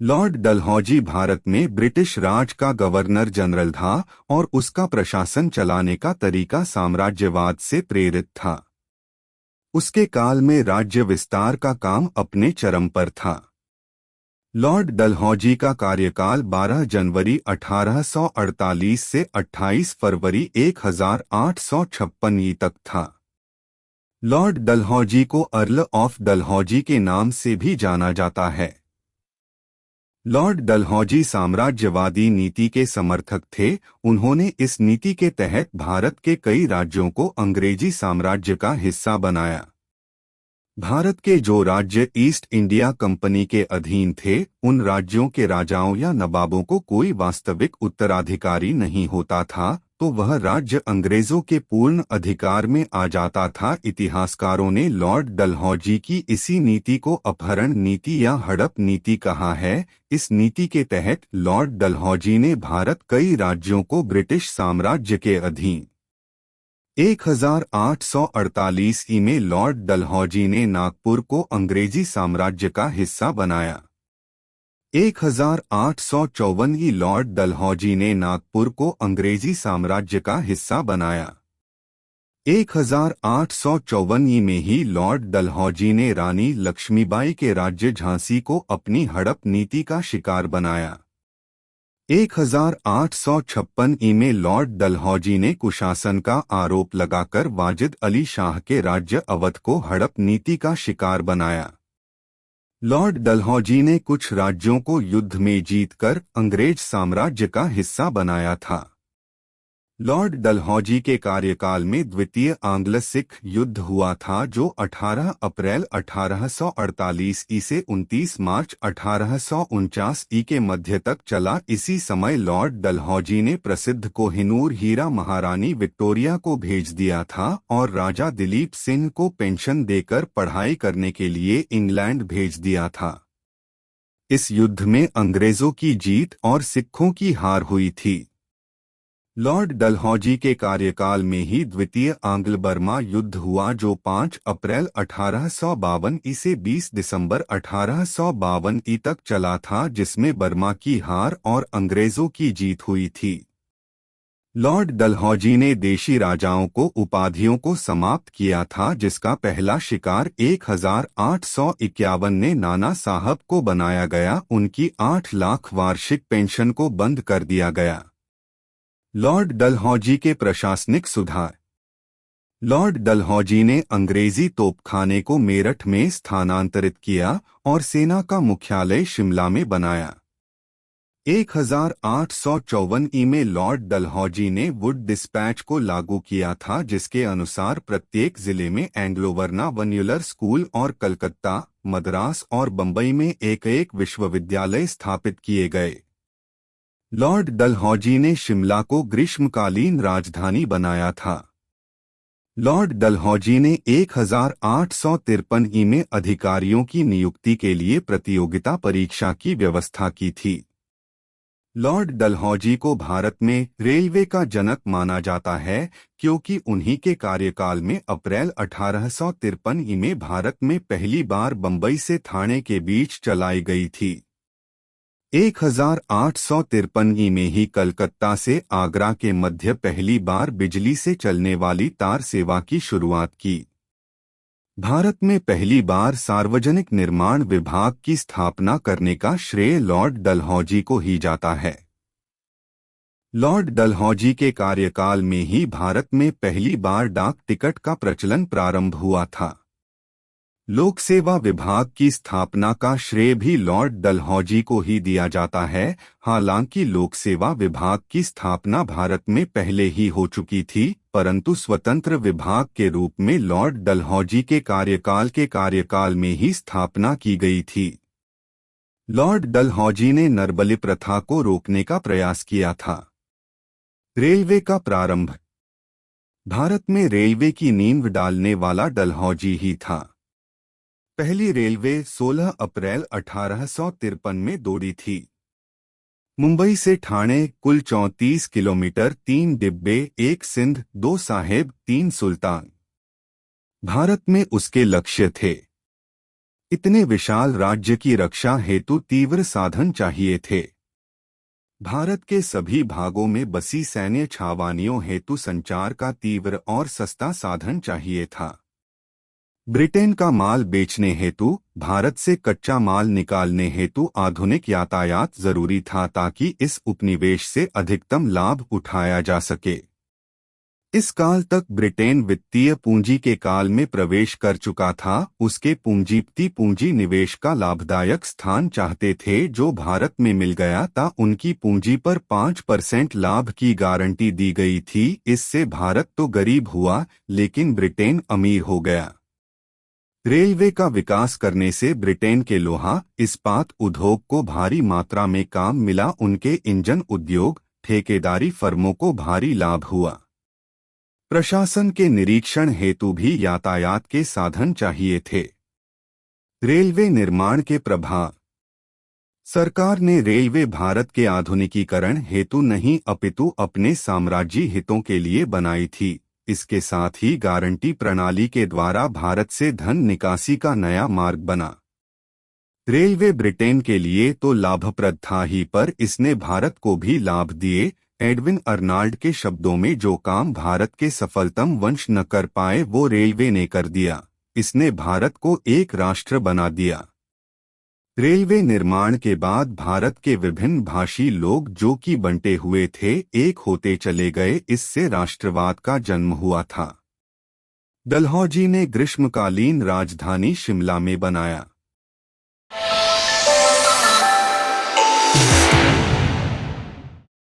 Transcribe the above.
Lord Dalhousie Bharat में British राज का governor general था और उसका प्रशासन चलाने का तरीका साम्राज्यवाद से प्रेरित था। उसके काल में राज्य विस्तार का काम अपने चरम पर था। लॉर्ड डलहौजी का कार्यकाल 12 जनवरी 1848 से 28 फरवरी 1856 तक था। लॉर्ड डलहौजी को अर्ल ऑफ डलहौजी के नाम से भी जाना जाता है। लॉर्ड डलहौजी साम्राज्यवादी नीति के समर्थक थे। उन्होंने इस नीति के तहत भारत के कई राज्यों को अंग्रेजी साम्राज्य का हिस्सा बनाया। भारत के जो राज्य ईस्ट इंडिया कंपनी के अधीन थे, उन राज्यों के राजाओं या नवाबों को कोई वास्तविक उत्तराधिकारी नहीं होता था, तो वह राज्य अंग्रेजों के पूर्ण अधिकार में आ जाता था। इतिहासकारों ने लॉर्ड डलहौजी की इसी नीति को अपहरण नीति या हड़प नीति कहा है। इस नीति के तहत लॉर्ड डलहौजी ने भारत कई राज्यों को ब्रिटिश साम्राज्य के अधीन 1848 में लॉर्ड डलहौजी ने नागपुर को अंग्रेजी साम्राज्य का हिस्सा बनाया। 1854 लॉर्ड डलहौजी ने नागपुर को अंग्रेजी साम्राज्य का हिस्सा बनाया। 1854 में ही लॉर्ड डलहौजी ने रानी लक्ष्मीबाई के राज्य झांसी को अपनी हड़प नीति का शिकार बनाया। 1856 में लॉर्ड डलहौजी ने कुशासन का आरोप लगाकर वाजिद अली शाह के राज्य अवध को हड़प नीति का शिकार बनाया। लॉर्ड डलहौजी ने कुछ राज्यों को युद्ध में जीतकर अंग्रेज साम्राज्य का हिस्सा बनाया था। लॉर्ड डलहौजी के कार्यकाल में द्वितीय आंग्ल सिख युद्ध हुआ था, जो 18 अप्रैल 1848 से 29 मार्च 1849 के मध्य तक चला। इसी समय लॉर्ड डलहौजी ने प्रसिद्ध कोहिनूर हीरा महारानी विक्टोरिया को भेज दिया था और राजा दिलीप सिंह को पेंशन देकर पढ़ाई करने के लिए इंग्लैंड भेज दिया था। इस युद्ध में अंग्रेजों की जीत और सिखों की हार हुई थी। लॉर्ड डलहौजी के कार्यकाल में ही द्वितीय आंग्ल बर्मा युद्ध हुआ, जो 5 अप्रैल 1852 से 20 दिसंबर 1852 तक चला था, जिसमें बर्मा की हार और अंग्रेजों की जीत हुई थी। लॉर्ड डलहौजी ने देशी राजाओं को उपाधियों को समाप्त किया था, जिसका पहला शिकार 1851 में नाना साहब को बनाया गया। उनकी 8 लाख वार्षिक पेंशन को बंद कर दिया गया। लॉर्ड डलहौजी के प्रशासनिक सुधार। लॉर्ड डलहौजी ने अंग्रेजी तोपखाने को मेरठ में स्थानांतरित किया और सेना का मुख्यालय शिमला में बनाया। 1854 में लॉर्ड डलहौजी ने वुड डिस्पैच को लागू किया था, जिसके अनुसार प्रत्येक जिले में एंग्लो वर्नाक्युलर स्कूल और कलकत्ता, मद्रास और बंबई में एक विश्वविद्यालय स्थापित किए गए। लॉर्ड डलहौजी ने शिमला को ग्रीष्मकालीन राजधानी बनाया था। लॉर्ड डलहौजी ने 1853 में अधिकारियों की नियुक्ति के लिए प्रतियोगिता परीक्षा की व्यवस्था की थी। लॉर्ड डलहौजी को भारत में रेलवे का जनक माना जाता है, क्योंकि उन्हीं के कार्यकाल में अप्रैल 1853 में भारत में पहली बार बंबई से ठाणे के बीच चलाई गई थी। 1853 में ही कलकत्ता से आगरा के मध्य पहली बार बिजली से चलने वाली तार सेवा की शुरुआत की। भारत में पहली बार सार्वजनिक निर्माण विभाग की स्थापना करने का श्रेय लॉर्ड डलहौजी को ही जाता है। लॉर्ड डलहौजी के कार्यकाल में ही भारत में पहली बार डाक टिकट का प्रचलन प्रारंभ हुआ था। लोक सेवा विभाग की स्थापना का श्रेय भी लॉर्ड डलहौजी को ही दिया जाता है। हालांकि लोक सेवा विभाग की स्थापना भारत में पहले ही हो चुकी थी, परंतु स्वतंत्र विभाग के रूप में लॉर्ड डलहौजी के कार्यकाल में ही स्थापना की गई थी। लॉर्ड डलहौजी ने नरबलि प्रथा को रोकने का प्रयास किया था। रेलवे का प्रारंभ। भारत में रेलवे की नींव डालने वाला डलहौजी ही था। पहली रेलवे 16 अप्रैल 1853 में दौड़ी थी। मुंबई से ठाणे कुल 34 किलोमीटर, 3 डिब्बे, 1 सिंध, 2 साहेब, 3 सुल्तान। भारत में उसके लक्ष्य थे। इतने विशाल राज्य की रक्षा हेतु तीव्र साधन चाहिए थे। भारत के सभी भागों में बसी सैन्य छावनियों हेतु संचार का तीव्र और सस्ता साधन चाहिए था। ब्रिटेन का माल बेचने हेतु, भारत से कच्चा माल निकालने हेतु आधुनिक यातायात जरूरी था ताकि इस उपनिवेश से अधिकतम लाभ उठाया जा सके। इस काल तक ब्रिटेन वित्तीय पूंजी के काल में प्रवेश कर चुका था। उसके पूंजीपति पूंजी निवेश का लाभदायक स्थान चाहते थे जो भारत में मिल गया था। उनकी पूंजी पर 5% लाभ की गारंटी दी गई थी। इससे भारत तो गरीब हुआ लेकिन ब्रिटेन अमीर हो गया। रेलवे का विकास करने से ब्रिटेन के लोहा इस्पात उद्योग को भारी मात्रा में काम मिला। उनके इंजन उद्योग, ठेकेदारी फर्मों को भारी लाभ हुआ। प्रशासन के निरीक्षण हेतु भी यातायात के साधन चाहिए थे। रेलवे निर्माण के प्रभाव। सरकार ने रेलवे भारत के आधुनिकीकरण हेतु नहीं अपितु अपने साम्राज्यी हितों के लिए बनाई थी। इसके साथ ही गारंटी प्रणाली के द्वारा भारत से धन निकासी का नया मार्ग बना। रेलवे ब्रिटेन के लिए तो लाभप्रद था ही पर इसने भारत को भी लाभ दिए। एडविन अर्नाल्ड के शब्दों में, जो काम भारत के सफलतम वंश न कर पाए वो रेलवे ने कर दिया। इसने भारत को एक राष्ट्र बना दिया। रेलवे निर्माण के बाद भारत के विभिन्न भाषी लोग जो कि बंटे हुए थे एक होते चले गए। इससे राष्ट्रवाद का जन्म हुआ था। डलहौजी ने ग्रीष्मकालीन राजधानी शिमला में बनाया।